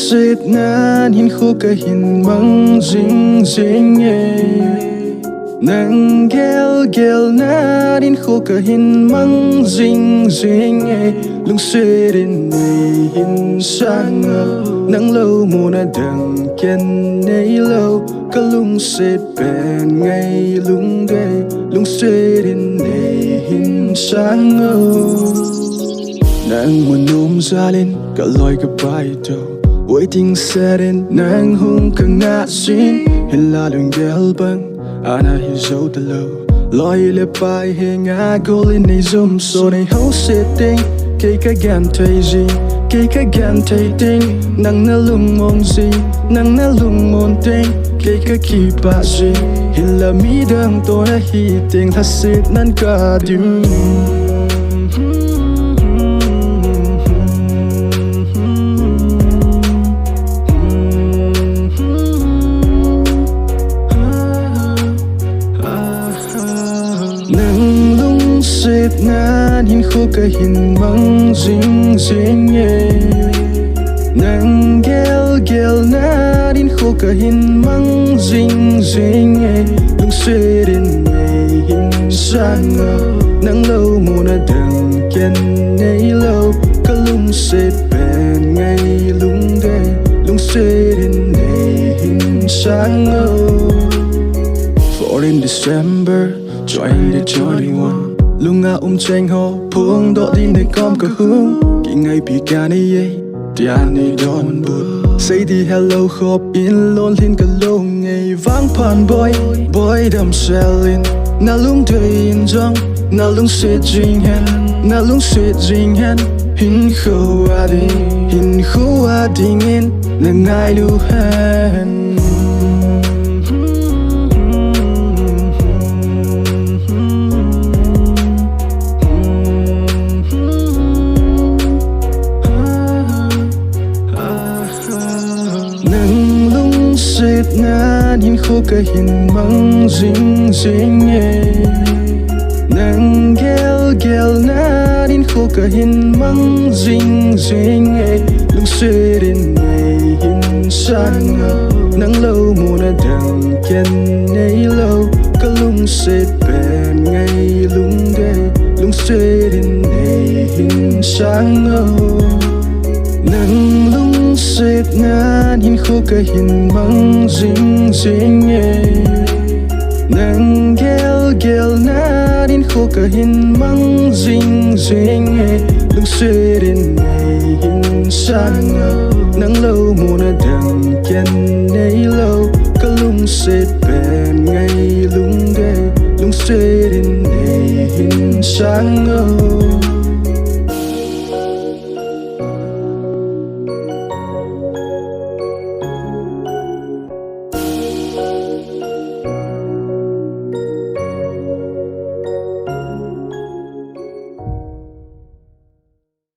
xịt nan hin khô cả hin măng ding ding nang gel nan hin khô cả hin măng ding ding lung xịt in này hin sang nang lâu mùa na đằng ken nay lâu cả lung xịt bền ngay lung đây lung xịt in này hin sang nang muốn ôm ra lên cả lối cả bài đầu waiting setting nang hung cả ngã xin hình là đường gel băng ana hi dấu từ lâu lối lệ bài hi ngã cô lên này zoom so này hấu setting cây cái gan thấy gì cây cái gan thấy ting nang na lung mong gì nang na lung mong ting cây cái kỳ bạ gì hình là mi đang tôi đã hi ting thật xịt nan cả dim xịt nan hin khô cả hin măng ding ding nang gel nan hin khô cả hin măng ding ding lung xịt in này hin sang nang lâu mùa na đằng ken nay lâu cả lung xịt bền ngay lung đây lung xịt in này hin sang for in December join the 21 lunga tranh ho phong đọ đi này com cả hướng kỳ ngày bị cả này ye tia này đón bút say đi hello khop in lon lên cả lâu ngày vắng pan boy đam selling na lung đời in jong na lung sweet jing hen hin khâu ading in na ngai lu hen xịt nan hin khô cả hin măng ding ding nang gel nan hin khô cả hin măng ding ding lung xịt in này hin sang nang lâu mùa na đằng ken nay lâu cả lung xịt bền ngay lung đây lung xịt in này hin sang nang lung xịt nan hin khô cả hin măng ding ding nang gel nan hin khô cả hin măng ding ding lung xịt in này hin sang nang lâu mùa na đằng ken nay lâu cả lung xịt bền ngay lung đây lung xịt in này hin sang